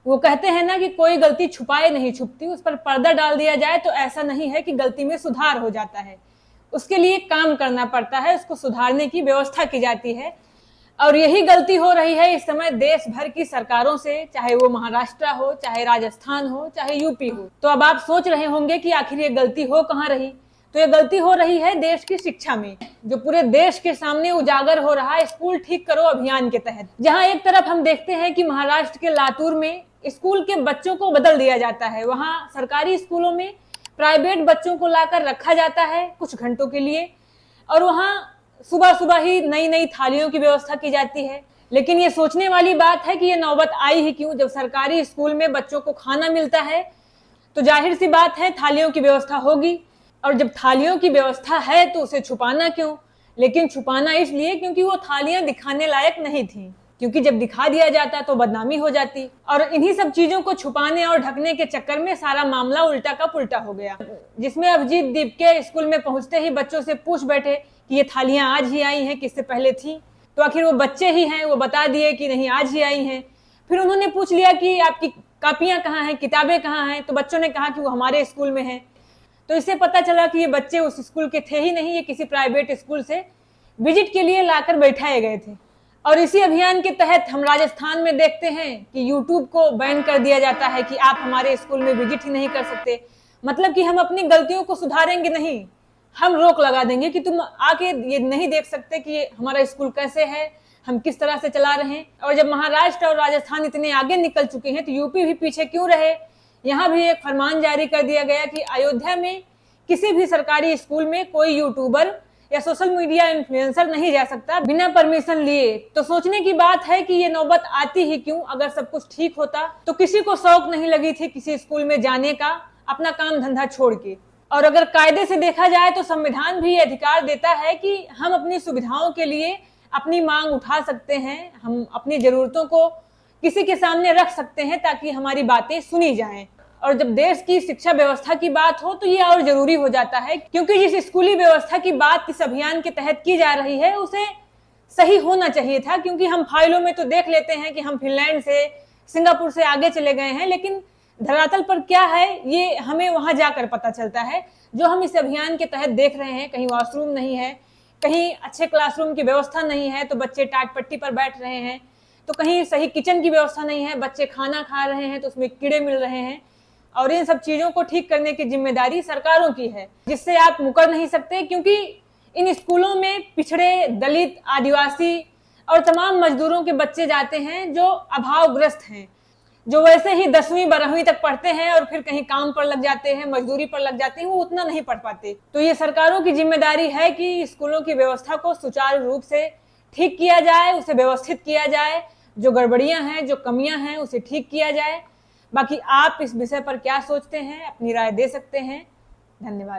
वो कहते हैं ना कि कोई गलती छुपाए नहीं छुपती, उस पर पर्दा डाल दिया जाए तो ऐसा नहीं है कि गलती में सुधार हो जाता है। उसके लिए काम करना पड़ता है, उसको सुधारने की व्यवस्था की जाती है। और यही गलती हो रही है इस समय देश भर की सरकारों से, चाहे वो महाराष्ट्र हो, चाहे राजस्थान हो, चाहे यूपी हो। तो अब आप सोच रहे होंगे कि आखिर ये गलती हो कहाँ रही। तो ये गलती हो रही है देश की शिक्षा में, जो पूरे देश के सामने उजागर हो रहा है स्कूल ठीक करो अभियान के तहत। जहां एक तरफ हम देखते हैं कि महाराष्ट्र के लातूर में स्कूल के बच्चों को बदल दिया जाता है, वहां सरकारी स्कूलों में प्राइवेट बच्चों को लाकर रखा जाता है कुछ घंटों के लिए, और वहां सुबह सुबह ही नई नई थालियों की व्यवस्था की जाती है। लेकिन ये सोचने वाली बात है कि ये नौबत आई ही क्यों। जब सरकारी स्कूल में बच्चों को खाना मिलता है तो जाहिर सी बात है थालियों की व्यवस्था होगी, और जब थालियों की व्यवस्था है तो उसे छुपाना क्यों। लेकिन छुपाना इसलिए क्योंकि वो थालियां दिखाने लायक नहीं थी, क्योंकि जब दिखा दिया जाता तो बदनामी हो जाती। और इन्हीं सब चीजों को छुपाने और ढकने के चक्कर में सारा मामला उल्टा का पुल्टा हो गया, जिसमें अभिजीत दीप के स्कूल में पहुंचते ही बच्चों से पूछ बैठे कि ये थालियां आज ही आई हैं, किससे पहले थी। तो आखिर वो बच्चे ही हैं, वो बता दिए कि नहीं आज ही आई हैं। फिर उन्होंने पूछ लिया कि आपकी कापियां कहाँ हैं, किताबें कहाँ हैं। तो बच्चों ने कहा कि वो हमारे स्कूल में है। तो इससे पता चला कि ये बच्चे उस स्कूल के थे ही नहीं, ये किसी प्राइवेट स्कूल से विजिट के लिए लाकर बैठाए गए थे। और इसी अभियान के तहत हम राजस्थान में देखते हैं कि यूट्यूब को बैन कर दिया जाता है कि आप हमारे स्कूल में विजिट ही नहीं कर सकते। मतलब कि हम अपनी गलतियों को सुधारेंगे नहीं, हम रोक लगा देंगे कि तुम आके ये नहीं देख सकते कि हमारा स्कूल कैसे है, हम किस तरह से चला रहे हैं। और जब महाराष्ट्र और राजस्थान इतने आगे निकल चुके हैं तो यूपी भी पीछे क्यों रहे। यहाँ भी एक फरमान जारी कर दिया गया कि अयोध्या में किसी भी सरकारी स्कूल में कोई यूट्यूबर या सोशल मीडिया इन्फ्लुएंसर नहीं जा सकता बिना परमिशन लिए। तो सोचने की बात है कि ये नौबत आती ही क्यों। अगर सब कुछ ठीक होता तो किसी को शौक नहीं लगी थी किसी स्कूल में जाने का, अपना काम धंधा छोड़ के। और अगर कायदे से देखा जाए तो संविधान भी अधिकार देता है कि हम अपनी सुविधाओं के लिए अपनी मांग उठा सकते हैं, हम अपनी जरूरतों को किसी के सामने रख सकते हैं ताकि हमारी बातें सुनी जाएं। और जब देश की शिक्षा व्यवस्था की बात हो तो ये और जरूरी हो जाता है, क्योंकि जिस स्कूली व्यवस्था की बात इस अभियान के तहत की जा रही है उसे सही होना चाहिए था। क्योंकि हम फाइलों में तो देख लेते हैं कि हम फिनलैंड से, सिंगापुर से आगे चले गए हैं, लेकिन धरातल पर क्या है ये हमें वहां जाकर पता चलता है। जो हम इस अभियान के तहत देख रहे हैं, कहीं वॉशरूम नहीं है, कहीं अच्छे क्लासरूम की व्यवस्था नहीं है तो बच्चे टाट पट्टी पर बैठ रहे हैं, तो कहीं सही किचन की व्यवस्था नहीं है, बच्चे खाना खा रहे हैं तो उसमें कीड़े मिल रहे हैं। और इन सब चीजों को ठीक करने की जिम्मेदारी सरकारों की है, जिससे आप मुकर नहीं सकते। क्योंकि इन स्कूलों में पिछड़े, दलित, आदिवासी और तमाम मजदूरों के बच्चे जाते हैं जो अभावग्रस्त हैं, जो वैसे ही 10वीं 12वीं तक पढ़ते हैं और फिर कहीं काम पर लग जाते हैं, मजदूरी पर लग जाते हैं, वो उतना नहीं पढ़ पाते। तो ये सरकारों की जिम्मेदारी है कि स्कूलों की व्यवस्था को सुचारू रूप से ठीक किया जाए, उसे व्यवस्थित किया जाए, जो गड़बड़ियां हैं, जो कमियां हैं उसे ठीक किया जाए। बाकी आप इस विषय पर क्या सोचते हैं, अपनी राय दे सकते हैं। धन्यवाद।